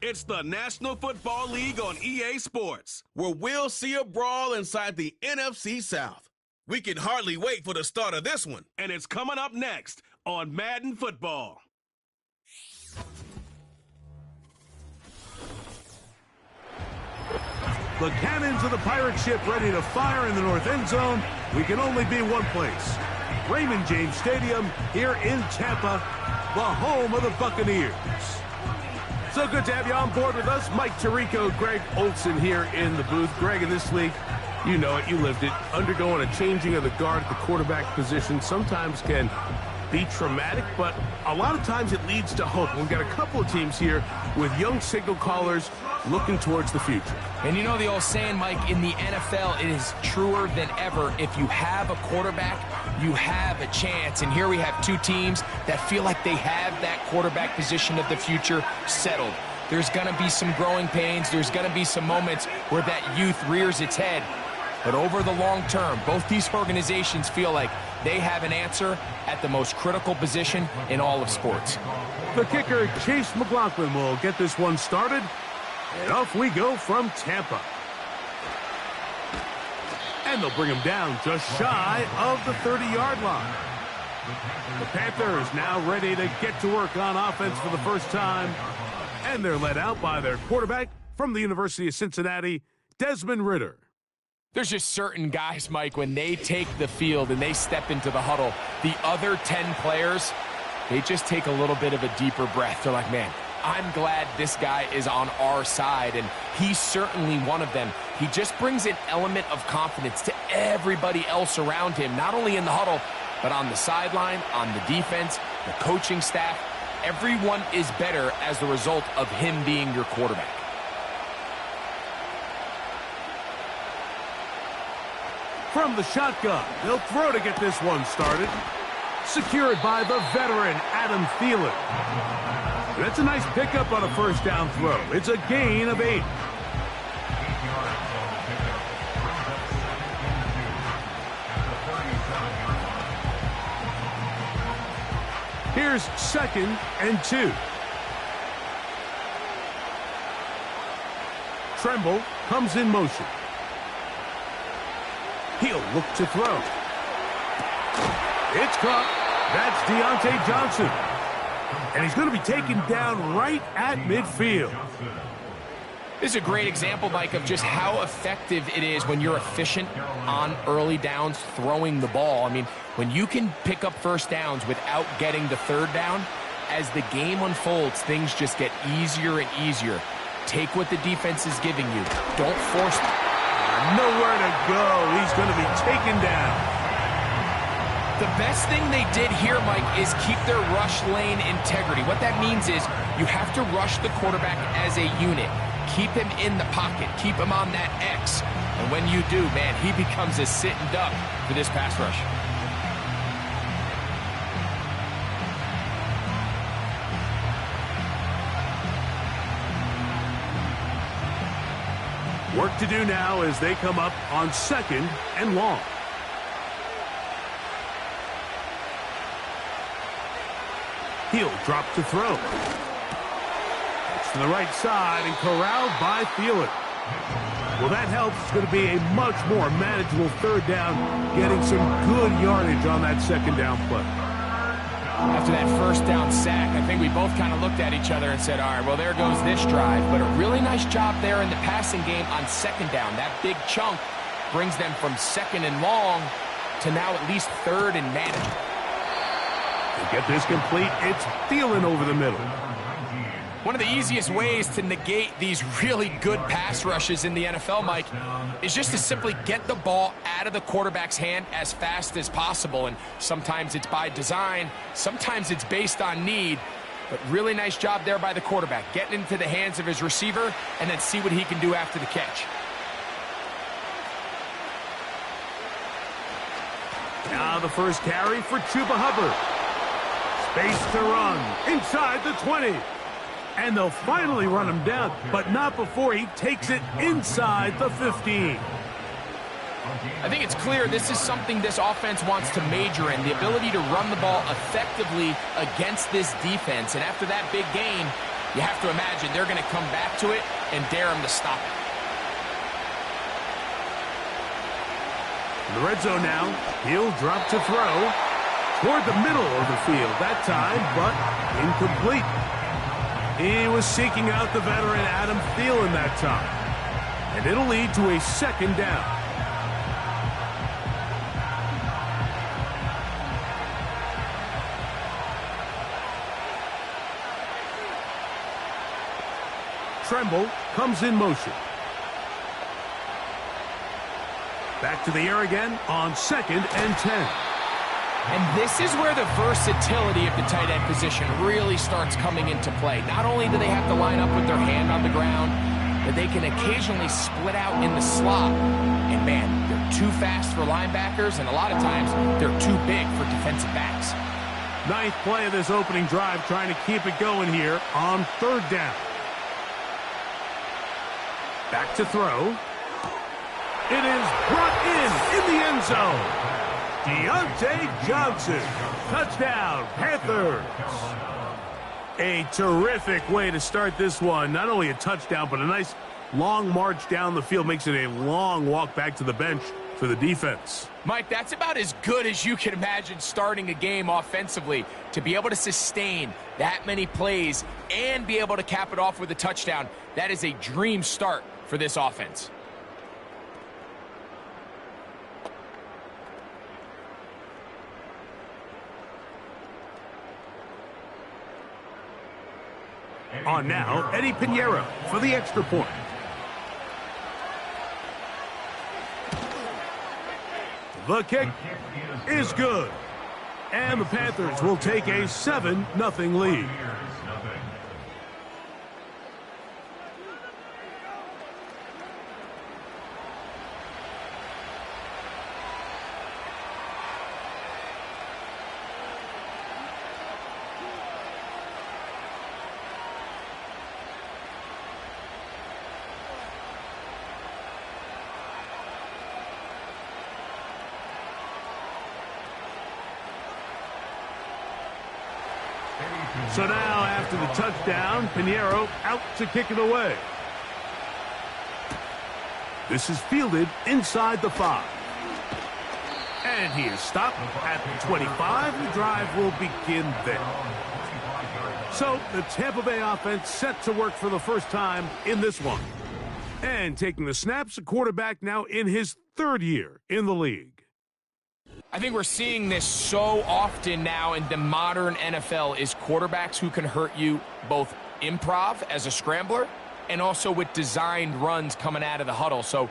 It's the National Football League on EA Sports, where we'll see a brawl inside the NFC South. We can hardly wait for the start of this one, and it's coming up next on Madden Football. The cannons of the pirate ship ready to fire in the north end zone. We can only be one place. Raymond James Stadium here in Tampa, the home of the Buccaneers. So good to have you on board with us. Mike Tirico, Greg Olson here in the booth. Greg, in this league, you know it, you lived it. Undergoing a changing of the guard at the quarterback position sometimes can be traumatic, but a lot of times it leads to hope. We've got a couple of teams here with young signal callers looking towards the future. And you know the old saying, Mike, in the NFL, it is truer than ever. If you have a quarterback, you have a chance. And here we have two teams that feel like they have that quarterback position of the future settled. There's going to be some growing pains. There's going to be some moments where that youth rears its head. But over the long term, both these organizations feel like they have an answer at the most critical position in all of sports. The kicker, Chase McLaughlin, will get this one started. And off we go from Tampa. And they'll bring him down just shy of the 30-yard line. The Panthers now ready to get to work on offense for the first time. And they're led out by their quarterback from the University of Cincinnati, Desmond Ridder. There's just certain guys, Mike, when they take the field and they step into the huddle, the other 10 players, they just take a little bit of a deeper breath. They're like, man, I'm glad this guy is on our side, and he's certainly one of them. He just brings an element of confidence to everybody else around him, not only in the huddle, but on the sideline, on the defense, the coaching staff. Everyone is better as the result of him being your quarterback. From the shotgun, they'll throw to get this one started. Secured by the veteran, Adam Thielen. That's a nice pickup on a first down throw. It's a gain of 8. Here's 2nd and 2. Tremble comes in motion. He'll look to throw. It's caught. That's Deontay Johnson. And he's going to be taken down right at midfield. This is a great example, Mike, of just how effective it is when you're efficient on early downs throwing the ball. I mean, when you can pick up first downs without getting the third down, as the game unfolds, things just get easier and easier. Take what the defense is giving you. Don't force them. Nowhere to go. He's going to be taken down. The best thing they did here, Mike, is keep their rush lane integrity. What that means is you have to rush the quarterback as a unit. Keep him in the pocket. Keep him on that X. And when you do, man, he becomes a sitting duck for this pass rush. Work to do now as they come up on 2nd and long. He'll drop to throw. It's to the right side and corralled by Thielen. Well, that helps. It's going to be a much more manageable third down, getting some good yardage on that second down play. After that first down sack, I think we both kind of looked at each other and said, all right, well, there goes this drive. But a really nice job there in the passing game on second down. That big chunk brings them from 2nd and long to now at least 3rd and manageable. To get this complete, it's Thielen over the middle. One of the easiest ways to negate these really good pass rushes in the NFL, Mike, is just to simply get the ball out of the quarterback's hand as fast as possible. And sometimes it's by design, sometimes it's based on need. But really nice job there by the quarterback, getting into the hands of his receiver and then see what he can do after the catch. Now the first carry for Chuba Hubbard. Space to run inside the 20. And they'll finally run him down, but not before he takes it inside the 15. I think it's clear this is something this offense wants to major in, the ability to run the ball effectively against this defense. And after that big gain, You have to imagine they're going to come back to it and dare him to stop it. In the red zone now, he'll drop to throw toward the middle of the field that time, but incomplete. He was seeking out the veteran Adam Thielen that time, and it'll lead to a second down. Tremble comes in motion. Back to the air again on 2nd and 10. And this is where the versatility of the tight end position really starts coming into play. Not only do they have to line up with their hand on the ground, but they can occasionally split out in the slot. And man, they're too fast for linebackers, and a lot of times they're too big for defensive backs. 9th play of this opening drive, trying to keep it going here on 3rd down. Back to throw. It is brought in the end zone. Deontay Johnson. Touchdown, Panthers. A terrific way to start this one. Not only a touchdown, but a nice long march down the field. Makes it a long walk back to the bench for the defense. Mike, that's about as good as you can imagine starting a game offensively. To be able to sustain that many plays and be able to cap it off with a touchdown, that is a dream start for this offense. On now, Eddie Pinheiro for the extra point. The kick is good. And the Panthers will take a 7-0 lead. So now, after the touchdown, Pinheiro out to kick it away. This is fielded inside the 5. And he is stopped at the 25. The drive will begin there. So the Tampa Bay offense set to work for the first time in this one. And taking the snaps, a quarterback now in his 3rd year in the league. I think we're seeing this so often now in the modern NFL is quarterbacks who can hurt you both improv as a scrambler and also with designed runs coming out of the huddle. So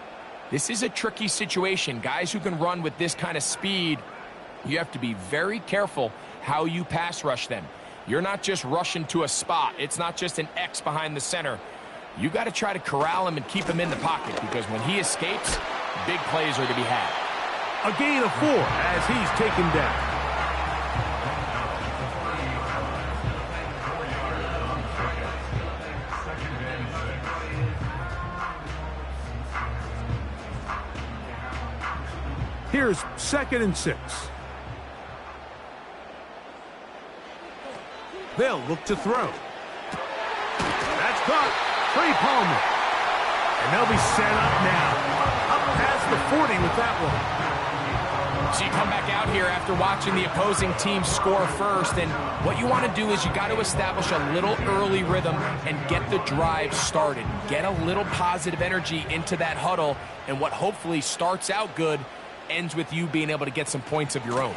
this is a tricky situation. Guys who can run with this kind of speed, you have to be very careful how you pass rush them. You're not just rushing to a spot. It's not just an X behind the center. You got to try to corral him and keep him in the pocket because when he escapes, big plays are to be had. A gain of 4 as he's taken down. Here's 2nd and 6. They'll look to throw. That's caught. Trey Palmer. And they'll be set up now. Up past the 40 with that one. So you come back out here after watching the opposing team score first, and what you want to do is you got to establish a little early rhythm and get the drive started. Get a little positive energy into that huddle, and what hopefully starts out good ends with you being able to get some points of your own.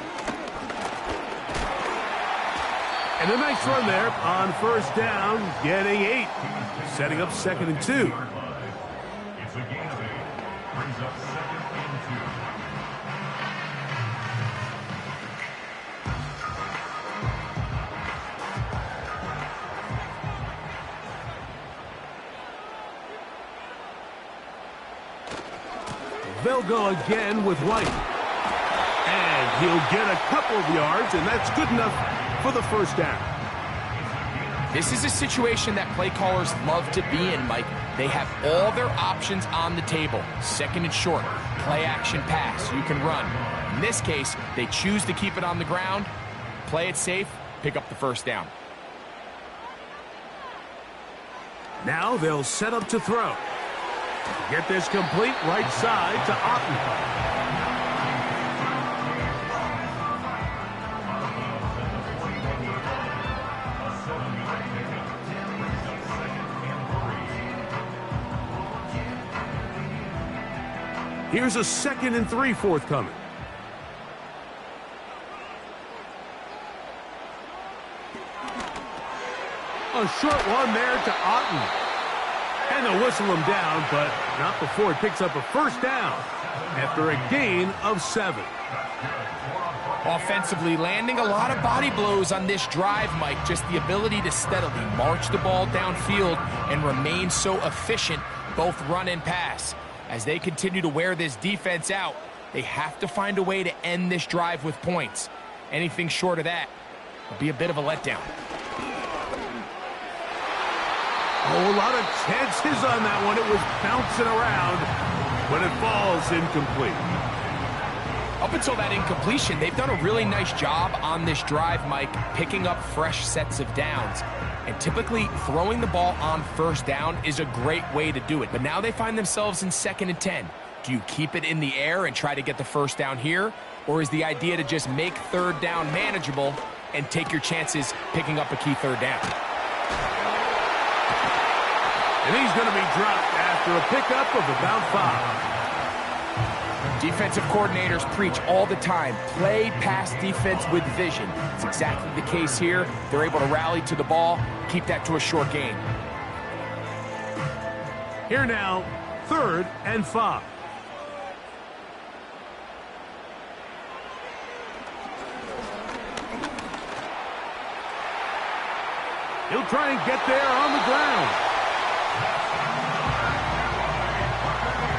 And a nice run there on 1st down, getting 8. Setting up 2nd and 2. It's a gain of 8. Brings up 2nd and 2. They'll go again with White. And he'll get a couple of yards, and that's good enough for the 1st down. This is a situation that play callers love to be in, Mike. They have all their options on the table. 2nd and short, play action pass, you can run. In this case, they choose to keep it on the ground, play it safe, pick up the 1st down. Now they'll set up to throw. Get this complete right side to Otten. Here's a 2nd and 3 forthcoming. A short one there to Otten. And they'll whistle him down, but not before he picks up a first down after a gain of 7. Offensively, landing a lot of body blows on this drive, Mike. Just the ability to steadily march the ball downfield and remain so efficient, both run and pass. As they continue to wear this defense out, they have to find a way to end this drive with points. Anything short of that will be a bit of a letdown. Oh, a lot of chances on that one. It was bouncing around, but it falls incomplete. Up until that incompletion, they've done a really nice job on this drive, Mike, picking up fresh sets of downs. And typically, throwing the ball on first down is a great way to do it. But now they find themselves in 2nd and 10. Do you keep it in the air and try to get the first down here? Or is the idea to just make 3rd down manageable and take your chances picking up a key 3rd down? And he's going to be dropped after a pickup of about 5. Defensive coordinators preach all the time, play pass defense with vision. It's exactly the case here. They're able to rally to the ball, keep that to a short gain. Here now, 3rd and 5. He'll try and get there on the ground.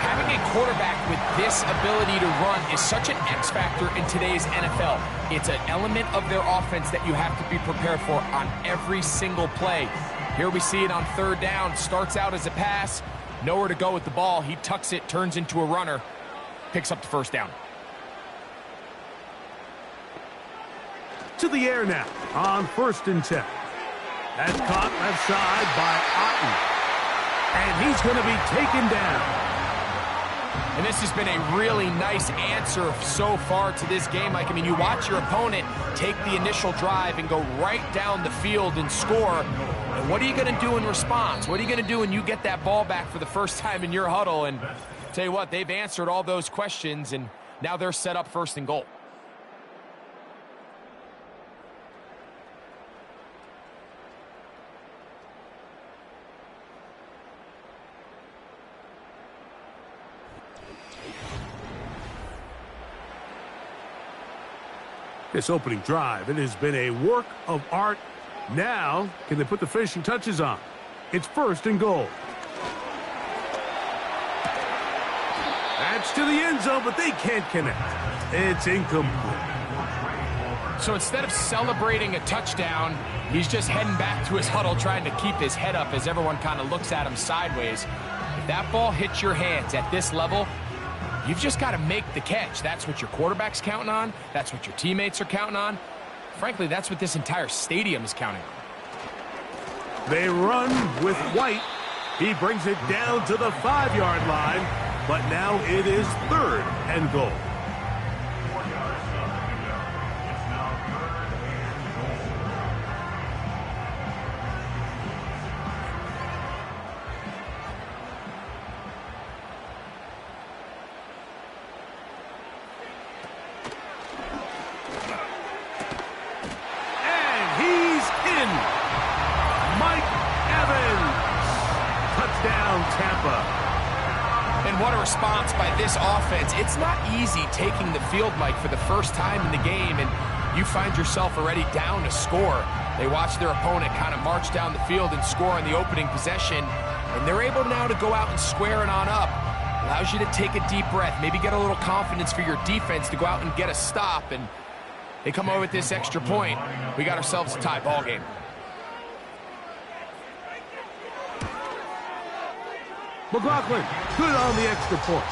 Having a quarterback with this ability to run is such an X factor in today's NFL. It's an element of their offense that you have to be prepared for on every single play. Here we see it on 3rd down. Starts out as a pass, nowhere to go with the ball. He tucks it, turns into a runner, picks up the first down. To the air now on 1st and 10. That's caught left side by Otten. And he's going to be taken down. And this has been a really nice answer so far to this game, Mike. I mean, you watch your opponent take the initial drive and go right down the field and score. And what are you going to do in response? What are you going to do when you get that ball back for the first time in your huddle? And tell you what, they've answered all those questions, and now they're set up 1st and goal. This opening drive, it has been a work of art. Now, can they put the finishing touches on? It's 1st and goal. That's to the end zone, but they can't connect. It's incomplete. So instead of celebrating a touchdown, he's just heading back to his huddle trying to keep his head up as everyone kind of looks at him sideways. If that ball hits your hands at this level, you've just got to make the catch. That's what your quarterback's counting on. That's what your teammates are counting on. Frankly, that's what this entire stadium is counting on. They run with White. He brings it down to the 5-yard line, but now it is 3rd and goal. And what a response by this offense. It's not easy taking the field, Mike, for the first time in the game, and you find yourself already down to score. They watch their opponent kind of march down the field and score on the opening possession, and they're able now to go out and square it on up. Allows you to take a deep breath, maybe get a little confidence for your defense to go out and get a stop, and they come over with this extra point. We got ourselves a tie ball game. McLaughlin, good on the extra point.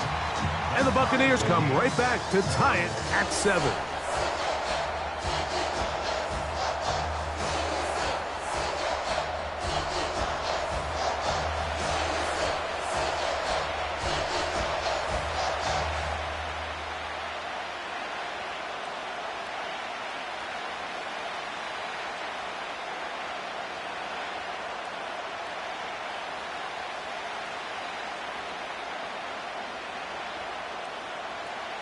And the Buccaneers come right back to tie it at 7.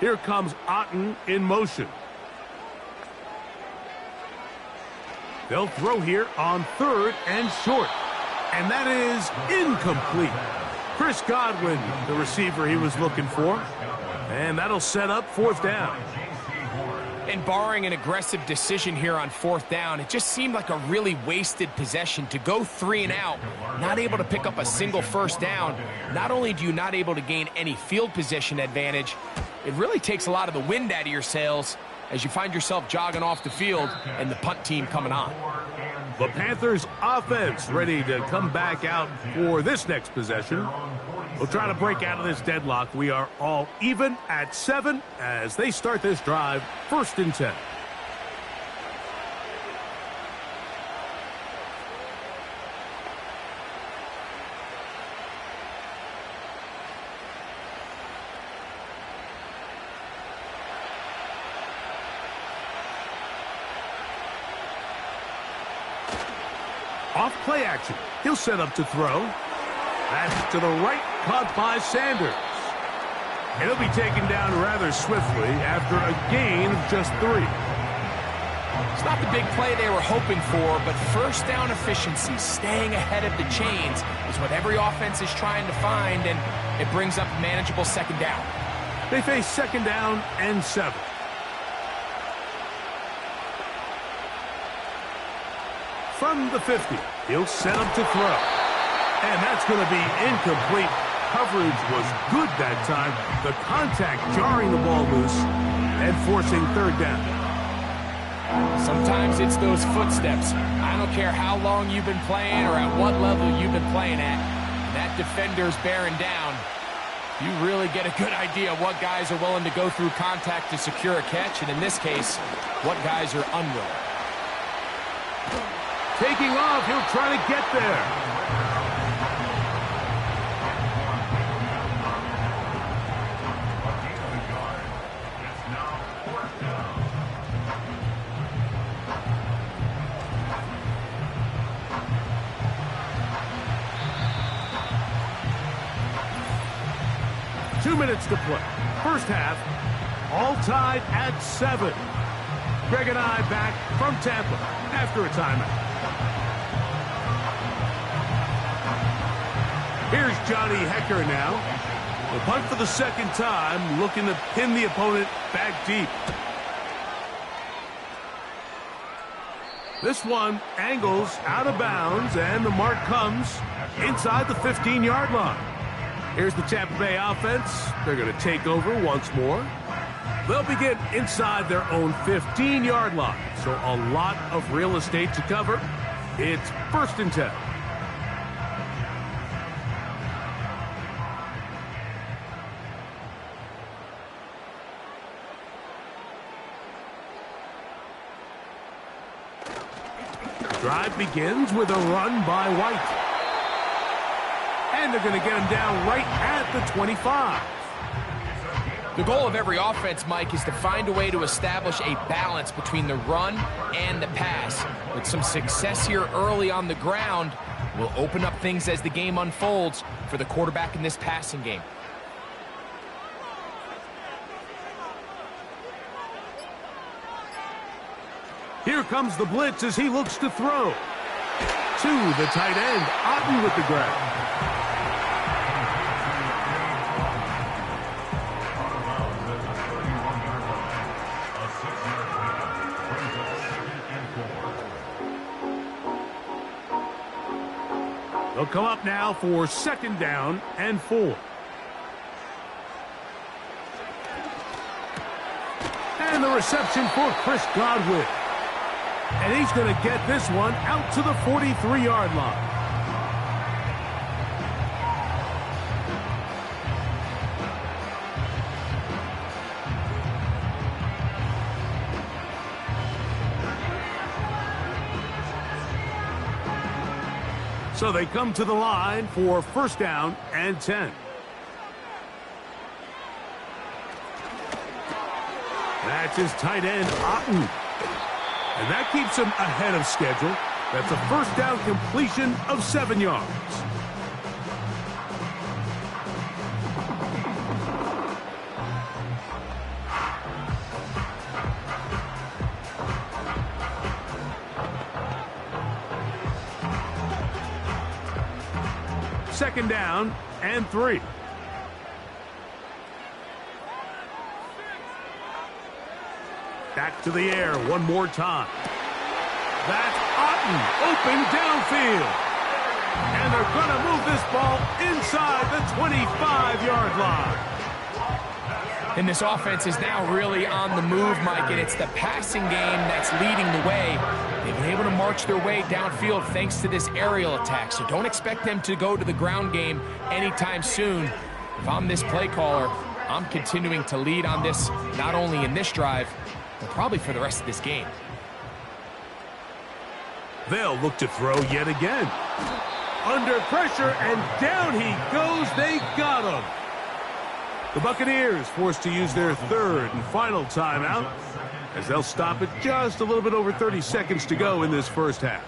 Here comes Otten in motion. They'll throw here on 3rd and short. And that is incomplete. Chris Godwin, the receiver he was looking for. And that'll set up 4th down. And barring an aggressive decision here on 4th down, it just seemed like a really wasted possession to go 3 and out, not able to pick up a single 1st down. Not only do you not able to gain any field position advantage, it really takes a lot of the wind out of your sails as you find yourself jogging off the field and the punt team coming on. The Panthers offense ready to come back out for this next possession. We'll try to break out of this deadlock. We are all even at 7 as they start this drive, 1st and 10. Off play action. He'll set up to throw. That's to the right, caught by Sanders. And he'll be taken down rather swiftly after a gain of just 3. It's not the big play they were hoping for, but 1st down efficiency, staying ahead of the chains, is what every offense is trying to find, and it brings up a manageable 2nd down. They face 2nd down and 7. From the 50, he'll set up to throw. And that's going to be incomplete. Coverage was good that time. The contact jarring the ball loose and forcing 3rd down. Sometimes it's those footsteps. I don't care how long you've been playing or at what level you've been playing at. That defender's bearing down. You really get a good idea of what guys are willing to go through contact to secure a catch, and in this case, what guys are unwilling. Taking off, he'll try to get there. It's now 4th down. 2 minutes to play. 1st half, all tied at 7. Greg and I back from Tampa after a timeout. Here's Johnny Hecker now. The punt for the 2nd time, looking to pin the opponent back deep. This one angles out of bounds, and the mark comes inside the 15-yard line. Here's the Tampa Bay offense. They're going to take over once more. They'll begin inside their own 15-yard line, so a lot of real estate to cover. It's 1st and 10. Drive begins with a run by White. And they're going to get him down right at the 25. The goal of every offense, Mike, is to find a way to establish a balance between the run and the pass. With some success here early on the ground will open up things as the game unfolds for the quarterback in this passing game. Here comes the blitz as he looks to throw. To the tight end, Otten with the grab. They'll come up now for 2nd down and 4. And the reception for Chris Godwin. And he's going to get this one out to the 43-yard line. So they come to the line for 1st down and 10. That's his tight end, Otten. And that keeps him ahead of schedule. That's a 1st down completion of 7 yards. 2nd down and 3. Back to the air one more time. That's Otten open downfield. And they're going to move this ball inside the 25-yard line. And this offense is now really on the move, Mike, and it's the passing game that's leading the way. They've been able to march their way downfield thanks to this aerial attack, so don't expect them to go to the ground game anytime soon. If I'm this play caller, I'm continuing to lead on this, not only in this drive, but probably for the rest of this game. They'll look to throw yet again. Under pressure, and down he goes. They got him. The Buccaneers forced to use their 3rd and final timeout as they'll stop it just a little bit over 30 seconds to go in this first half.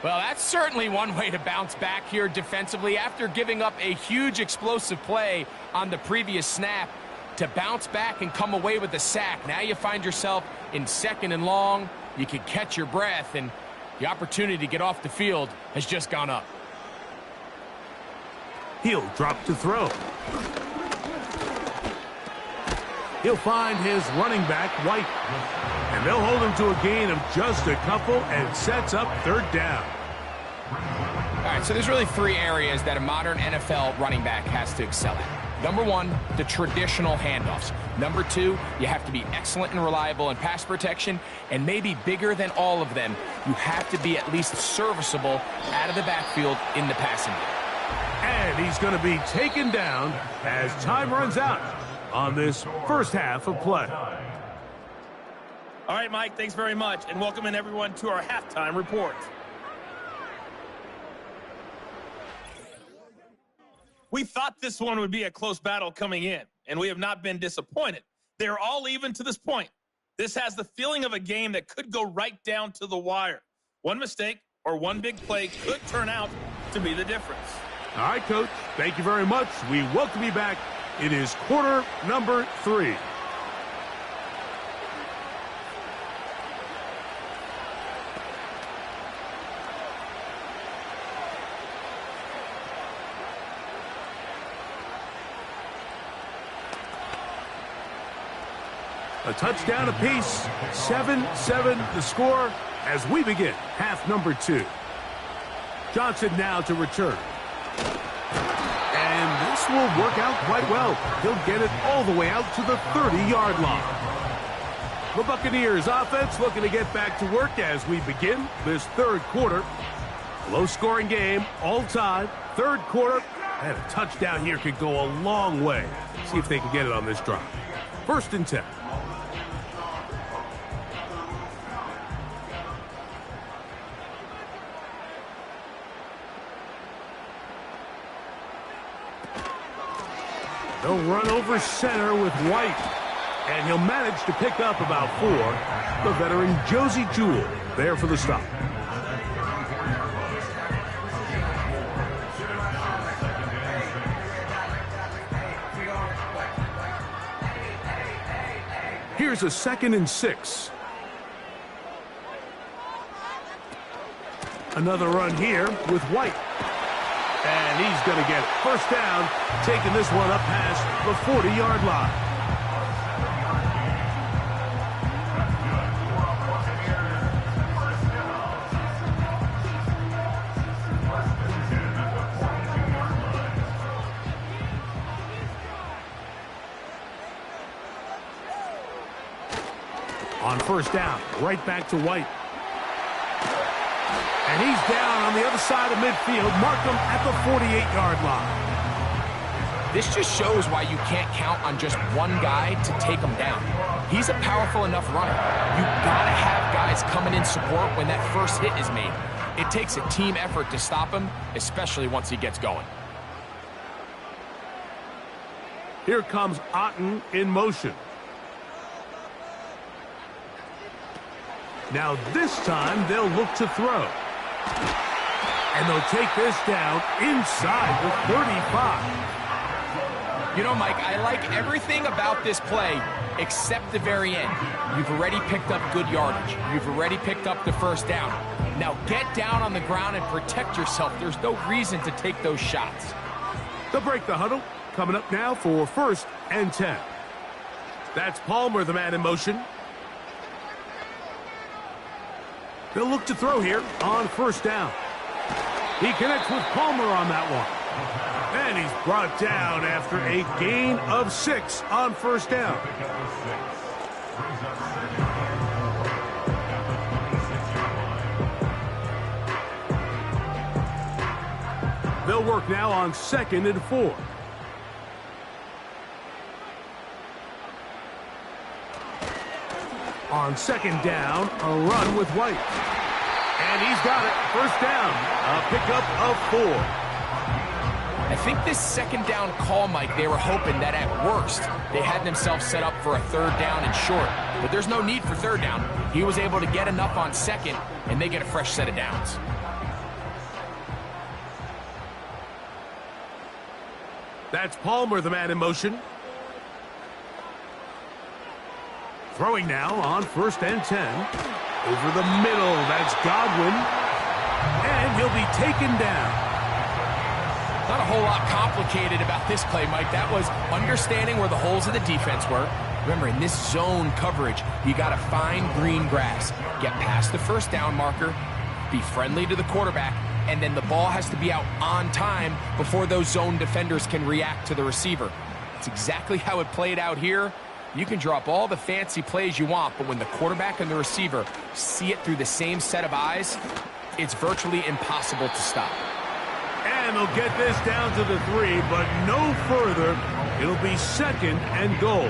Well, that's certainly one way to bounce back here defensively after giving up a huge explosive play on the previous snap. To bounce back and come away with a sack. Now you find yourself in 2nd and long. You can catch your breath, and the opportunity to get off the field has just gone up. He'll drop to throw. He'll find his running back, White. And they'll hold him to a gain of just a couple and sets up 3rd down. All right, so there's really 3 areas that a modern NFL running back has to excel at. Number 1, the traditional handoffs. Number 2, you have to be excellent and reliable in pass protection. And maybe bigger than all of them, you have to be at least serviceable out of the backfield in the passing game. And he's going to be taken down as time runs out on this first half of play. All right, Mike, thanks very much. And welcome in everyone to our halftime report. We thought this one would be a close battle coming in, and we have not been disappointed. They're all even to this point. This has the feeling of a game that could go right down to the wire. One mistake or one big play could turn out to be the difference. All right, Coach, thank you very much. We welcome you back. It is quarter number 3. A touchdown apiece, 7-7 the score as we begin half number 2. Johnson now to return. And this will work out quite well. He'll get it all the way out to the 30-yard line. The Buccaneers offense looking to get back to work as we begin this 3rd quarter. Low-scoring game, all tied, 3rd quarter, and a touchdown here could go a long way. See if they can get it on this drive. 1st and 10. They'll run over center with White. And he'll manage to pick up about 4. The veteran Josie Jewell there for the stop. Here's a 2nd and 6. Another run here with White. And he's going to get first down, taking this one up past the 40-yard line. On first down, right back to White. And he's down on the other side of midfield. Mark him at the 48-yard line. This just shows why you can't count on just one guy to take him down. He's a powerful enough runner. You gotta have guys coming in support when that first hit is made. It takes a team effort to stop him, especially once he gets going. Here comes Otten in motion. Now this time they'll look to throw. And they'll take this down inside the 35. You know, Mike, I like everything about this play except the very end. You've already picked up good yardage. You've already picked up the first down. Now get down on the ground and protect yourself. There's no reason to take those shots. They'll break the huddle. Coming up now for 1st and 10. That's Palmer, the man in motion. They'll look to throw here on 1st down. He connects with Palmer on that one. And he's brought down after a gain of 6 on 1st down. They'll work now on 2nd and 4. On 2nd down, a run with White. And he's got it. 1st down. A pickup of 4. I think this 2nd down call, Mike, they were hoping that at worst they had themselves set up for a 3rd down and short. But there's no need for 3rd down. He was able to get enough on 2nd, and they get a fresh set of downs. That's Palmer, the man in motion. Throwing now on 1st and 10. Over the middle, that's Godwin. And he'll be taken down. Not a whole lot complicated about this play, Mike. That was understanding where the holes of the defense were. Remember, in this zone coverage, you got to find green grass. Get past the 1st down marker, be friendly to the quarterback, and then the ball has to be out on time before those zone defenders can react to the receiver. It's exactly how it played out here. You can drop all the fancy plays you want, but when the quarterback and the receiver see it through the same set of eyes, it's virtually impossible to stop. And they'll get this down to the 3, but no further. It'll be 2nd and goal.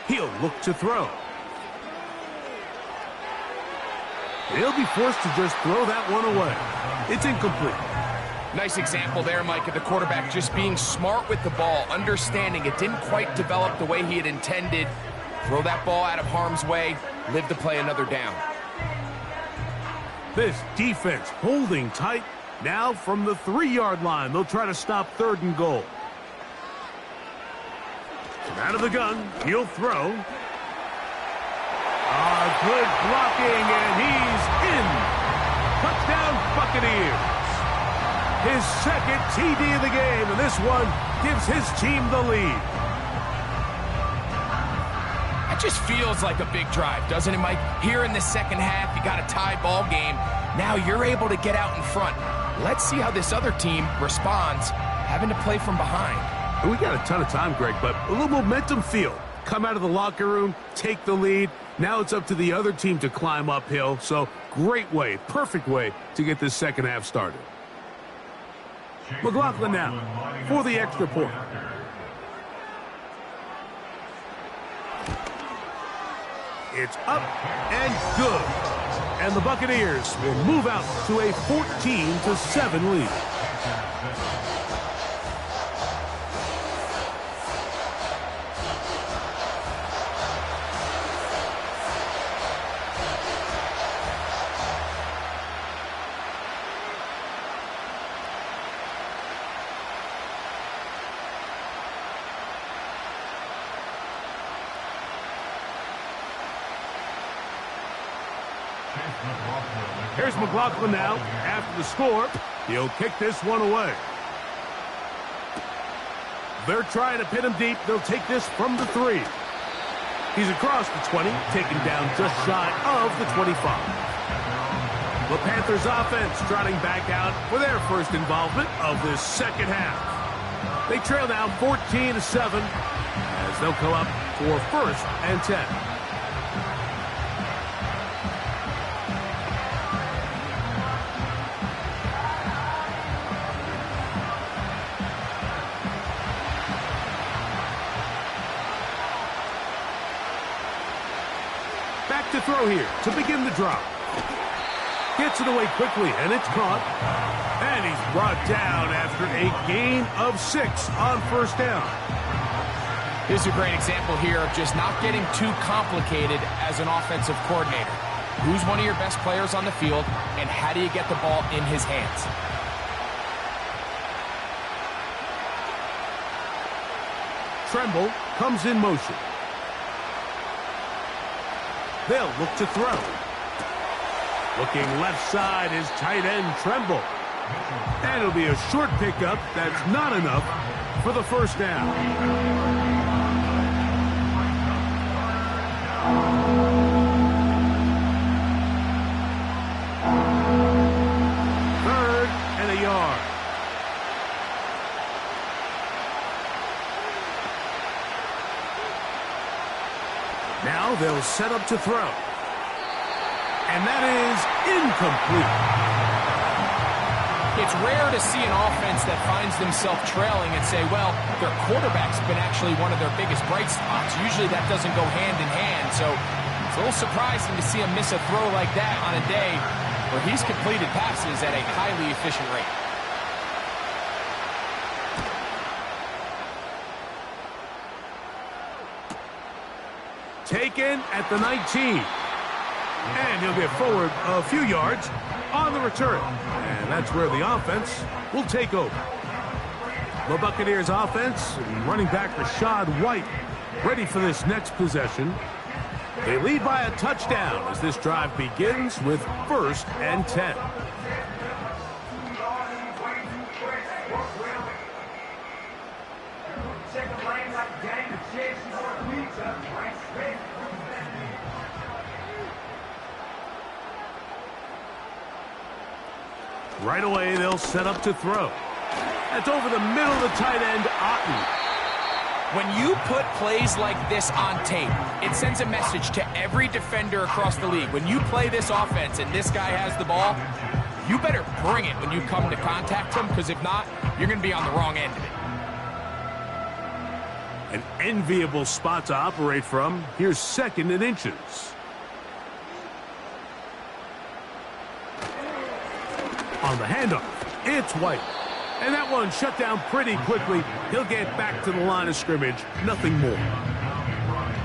He'll look to throw. He'll be forced to just throw that one away. It's incomplete. Nice example there, Mike, of the quarterback just being smart with the ball, understanding it didn't quite develop the way he had intended. Throw that ball out of harm's way, live to play another down. This defense holding tight. Now from the 3-yard line, they'll try to stop 3rd and goal. From out of the gun, he'll throw. Good blocking, and he's in. Touchdown, Buccaneers. His 2nd TD of the game, and this one gives his team the lead. That just feels like a big drive, doesn't it, Mike? Here in the 2nd half, you got a tie ball game. Now you're able to get out in front. Let's see how this other team responds, having to play from behind. We got a ton of time, Greg, but a little momentum feel. Come out of the locker room, take the lead. Now it's up to the other team to climb uphill. So great way, perfect way to get this 2nd half started. McLaughlin now for the extra point. It's up and good. And the Buccaneers will move out to a 14-7 lead. Here's McLaughlin now. After the score, he'll kick this one away. They're trying to pin him deep. They'll take this from the 3. He's across the 20, taken down just shy of the 25. The Panthers offense trotting back out for their first involvement of this 2nd half. They trail now 14-7 as they'll come up for 1st and 10. Back to throw here to begin the drop. Gets it away quickly, and it's caught. And he's brought down after a gain of 6 on 1st down. This is a great example here of just not getting too complicated as an offensive coordinator. Who's one of your best players on the field, and how do you get the ball in his hands? Tremble comes in motion. They'll look to throw. Looking left side is tight end Tremble. And it'll be a short pickup that's not enough for the first down. Third and a yard. Now they'll set up to throw. And that is incomplete. It's rare to see an offense that finds themselves trailing and say, well, their quarterback's been actually one of their biggest bright spots. Usually that doesn't go hand in hand, so it's a little surprising to see him miss a throw like that on a day where he's completed passes at a highly efficient rate. Taken at the 19. And he'll get forward a few yards on the return. And that's where the offense will take over. The Buccaneers offense, running back Rashad White, ready for this next possession. They lead by a touchdown as this drive begins with 1st and 10. Right away, they'll set up to throw. That's over the middle of the tight end, Otten. When you put plays like this on tape, it sends a message to every defender across the league. When you play this offense and this guy has the ball, you better bring it when you come to contact him, because if not, you're going to be on the wrong end of it. An enviable spot to operate from. Here's 2nd and inches. On the handoff, it's White. And that one shut down pretty quickly. He'll get back to the line of scrimmage. Nothing more.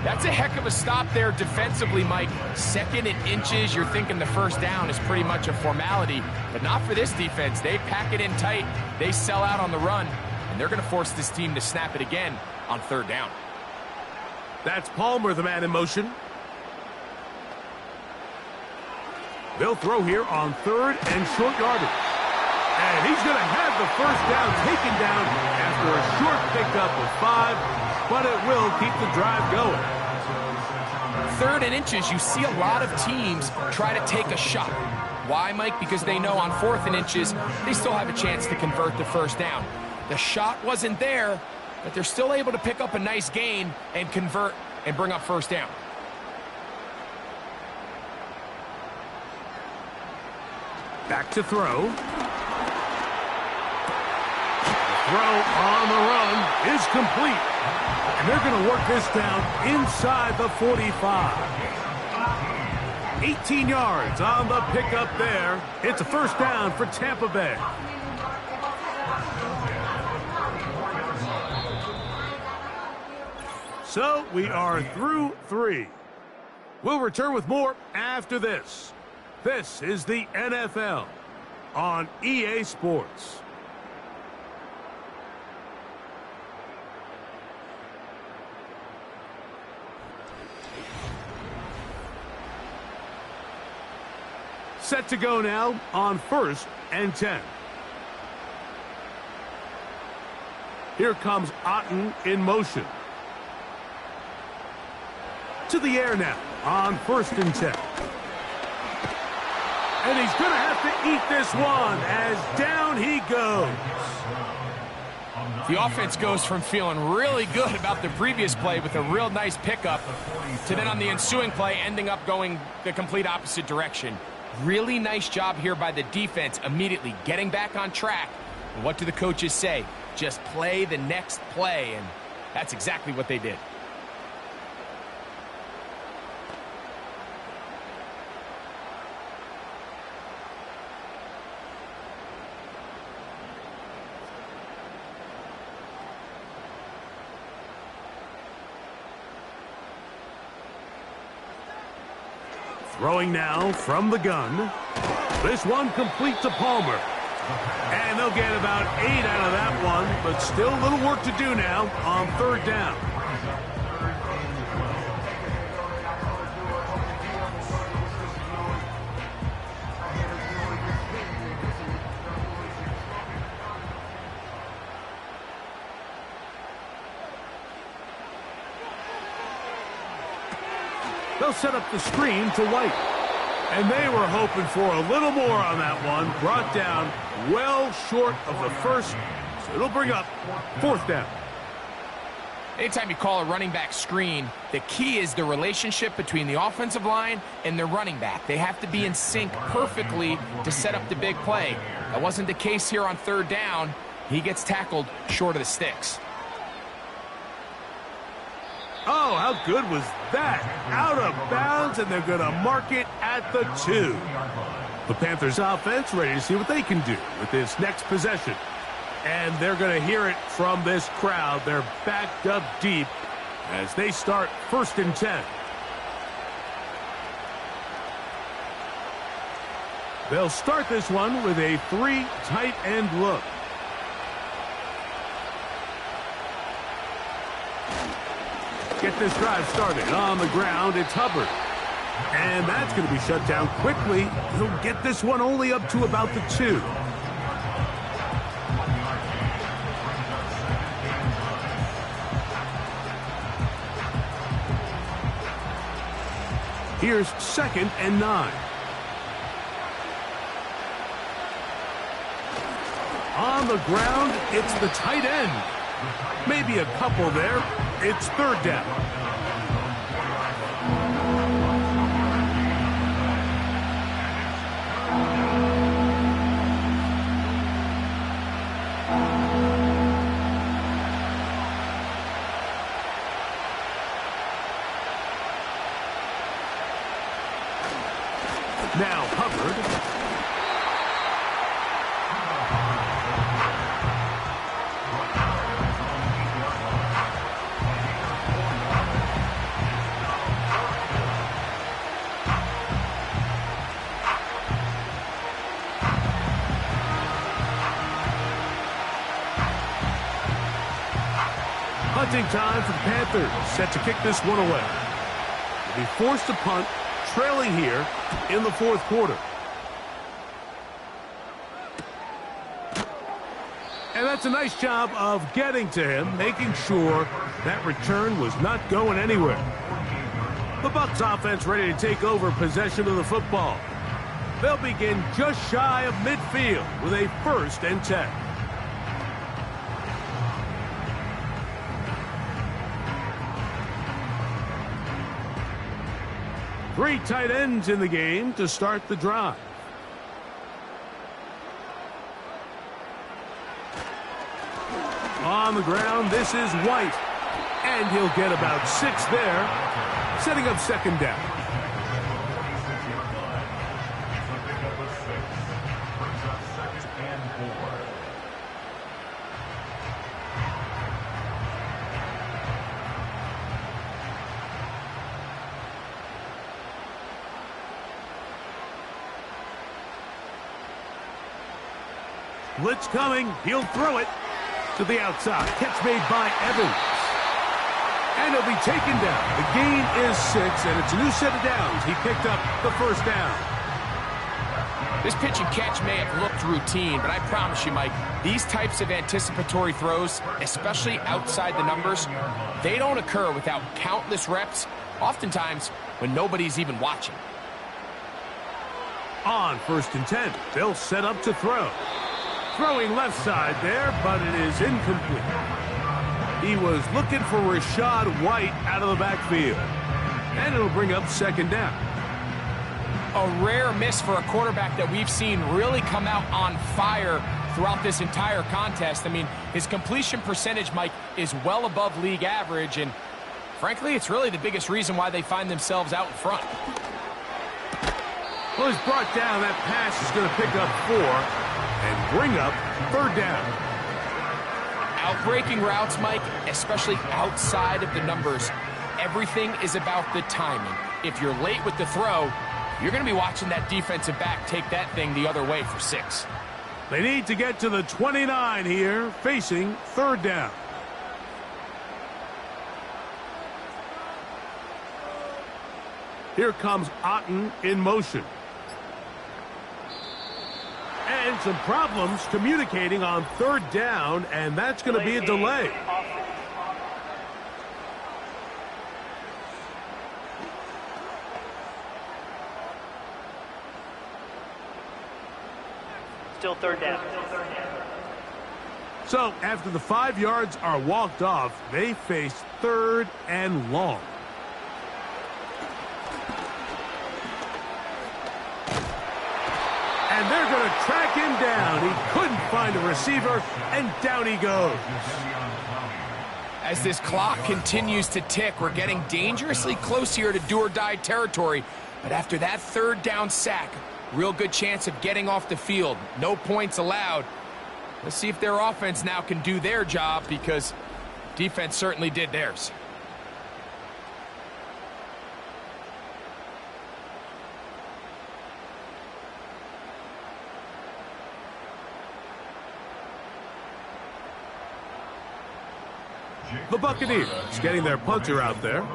That's a heck of a stop there defensively, Mike. 2nd and inches, you're thinking the first down is pretty much a formality. But not for this defense. They pack it in tight. They sell out on the run. And they're going to force this team to snap it again on 3rd down. That's Palmer, the man in motion. They'll throw here on 3rd and short yardage. And he's going to have the first down taken down after a short pickup of 5, but it will keep the drive going. 3rd and inches, you see a lot of teams try to take a shot. Why, Mike? Because they know on 4th and inches, they still have a chance to convert the first down. The shot wasn't there, but they're still able to pick up a nice gain and convert and bring up first down. Back to throw. The throw on the run is complete. And they're going to work this down inside the 45. 18 yards on the pickup there. It's a first down for Tampa Bay. So we are through 3. We'll return with more after this. This is the NFL on EA Sports. Set to go now on 1st and 10. Here comes Otten in motion. To the air now on 1st and 10. And he's going to have to eat this one as down he goes. The offense goes from feeling really good about the previous play with a real nice pickup to then on the ensuing play ending up going the complete opposite direction. Really nice job here by the defense immediately getting back on track. And what do the coaches say? Just play the next play, and that's exactly what they did. Throwing now from the gun. This one complete to Palmer. And they'll get about 8 out of that one, but still a little work to do now on third down. They'll set up the screen to White. And they were hoping for a little more on that one. Brought down well short of the first. So it'll bring up fourth down. Anytime you call a running back screen, the key is the relationship between the offensive line and their running back. They have to be in sync perfectly to set up the big play. That wasn't the case here on third down. He gets tackled short of the sticks. Oh, how good was that? Out of bounds, and they're going to mark it at the 2. The Panthers offense ready to see what they can do with this next possession. And they're going to hear it from this crowd. They're backed up deep as they start 1st and 10. They'll start this one with a 3 tight end look. Get this drive started. On the ground, it's Hubbard. And that's going to be shut down quickly. He'll get this one only up to about the 2. Here's 2nd and 9. On the ground, it's the tight end. Maybe a couple there. It's 3rd down. Now Hubbard. Punting time for the Panthers, set to kick this one away. They'll be forced to punt, trailing here in the 4th quarter. And that's a nice job of getting to him, making sure that return was not going anywhere. The Bucs offense ready to take over possession of the football. They'll begin just shy of midfield with a 1st and 10. Three tight ends in the game to start the drive. On the ground, this is White. And he'll get about 6 there, setting up 2nd down. Blitz coming. He'll throw it to the outside. Catch made by Evans. And he'll be taken down. The gain is 6, and it's a new set of downs. He picked up the 1st down. This pitch and catch may have looked routine, but I promise you, Mike, these types of anticipatory throws, especially outside the numbers, they don't occur without countless reps, oftentimes when nobody's even watching. On 1st and 10, they'll set up to throw. Throwing left side there, but it is incomplete. He was looking for Rashad White out of the backfield. And it'll bring up 2nd down. A rare miss for a quarterback that we've seen really come out on fire throughout this entire contest. I mean, his completion percentage, Mike, is well above league average, and frankly, it's really the biggest reason why they find themselves out in front. Well, he's brought down. That pass is going to pick up 4 and bring up 3rd down. Outbreaking routes, Mike, especially outside of the numbers, everything is about the timing. If you're late with the throw, You're going to be watching that defensive back take that thing the other way for 6. They need to get to the 29 here, facing third down. Here comes Otten in motion. And some problems communicating on third down, and that's going to be a delay. Still third down. So after the 5 yards are walked off, they face third and long. And they're going to track him down. He couldn't find a receiver, and down he goes. As this clock continues to tick, we're getting dangerously close here to do-or-die territory. But after that third down sack, real good chance of getting off the field. No points allowed. Let's see if their offense now can do their job, because defense certainly did theirs. The Buccaneers getting their punter out there.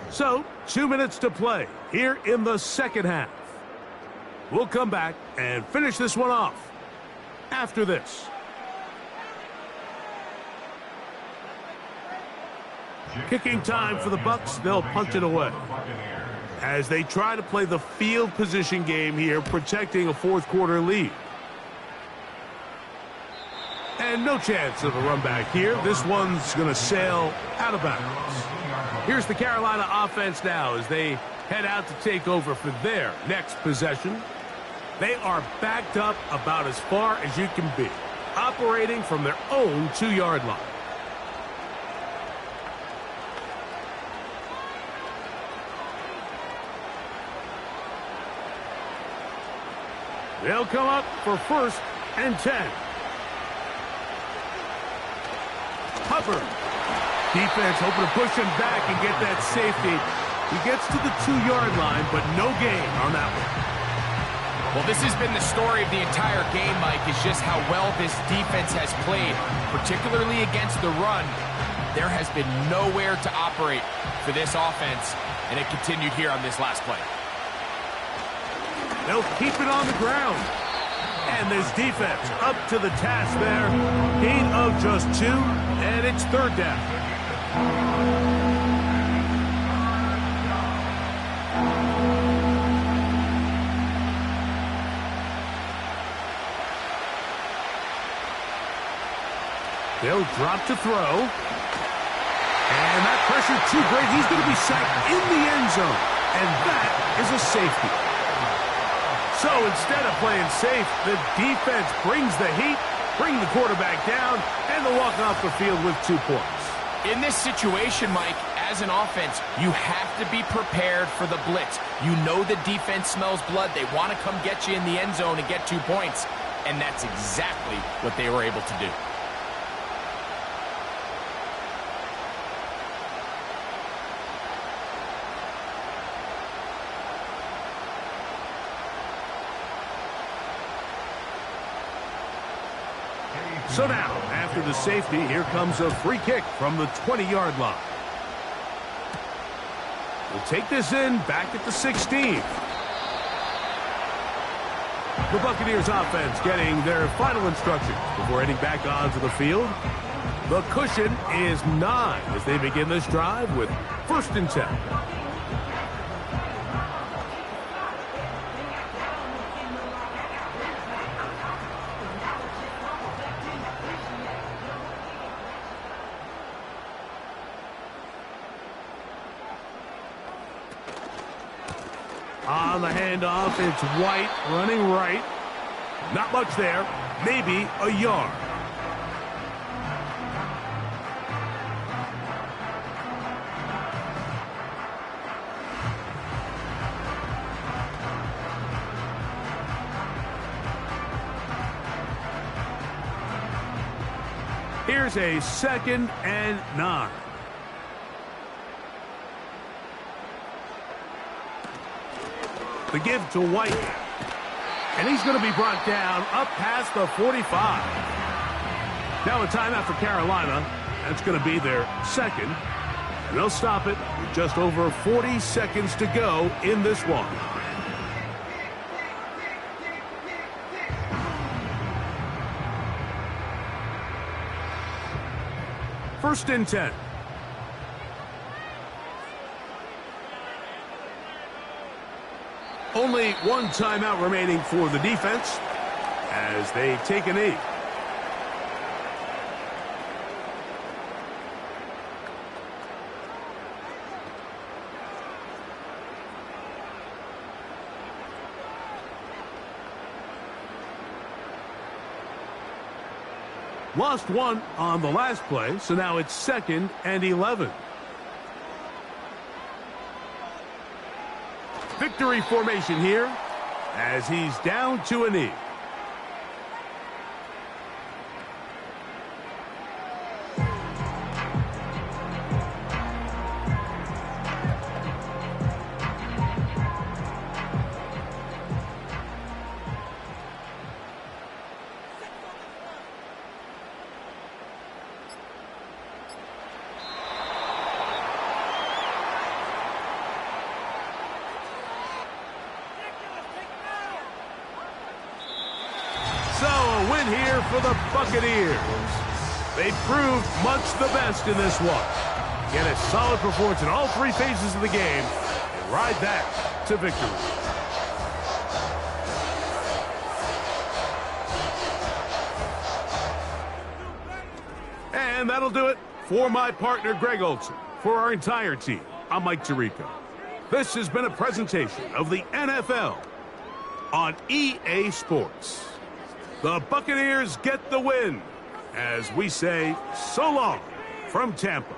So, 2 minutes to play here in the second half. We'll come back and finish this one off after this. Kicking time for the Bucs. They'll punt it away as they try to play the field position game here, protecting a fourth quarter lead. And no chance of a run back here. This one's going to sail out of bounds. Here's the Carolina offense now as they head out to take over for their next possession. They are backed up about as far as you can be, operating from their own 2-yard line. They'll come up for 1st and 10. Hubbard. Defense hoping to push him back and get that safety. He gets to the 2-yard line, but no gain on that one. Well, this has been the story of the entire game, Mike, is just how well this defense has played, particularly against the run. There has been nowhere to operate for this offense, and it continued here on this last play. They'll keep it on the ground. And this defense up to the task there. Gain of just 2, and it's third down. They'll drop to throw. And that pressure too great. He's going to be sacked in the end zone. And that is a safety. So instead of playing safe, the defense brings the heat, bring the quarterback down, and they'll walk off the field with 2 points. In this situation, Mike, as an offense, you have to be prepared for the blitz. You know the defense smells blood. They want to come get you in the end zone and get 2 points. And that's exactly what they were able to do. So now, after the safety, here comes a free kick from the 20-yard line. We'll take this in back at the 16. The Buccaneers offense getting their final instructions before heading back onto the field. The cushion is 9 as they begin this drive with 1st and 10. On the handoff, it's White running right. Not much there. Maybe a yard. Here's a 2nd and 9. The give to White. And he's going to be brought down up past the 45. Now a timeout for Carolina. That's going to be their second. And they'll stop it with just over 40 seconds to go in this one. First and 10. Only one timeout remaining for the defense as they take a knee. Lost one on the last play, so now it's 2nd and 11. Victory formation here as he's down to a knee. So a win here for the Buccaneers. They proved much the best in this one. Get a solid performance in all three phases of the game and ride that to victory. And that'll do it for my partner, Greg Olson. For our entire team, I'm Mike Tirico. This has been a presentation of the NFL on EA Sports. The Buccaneers get the win as we say so long from Tampa.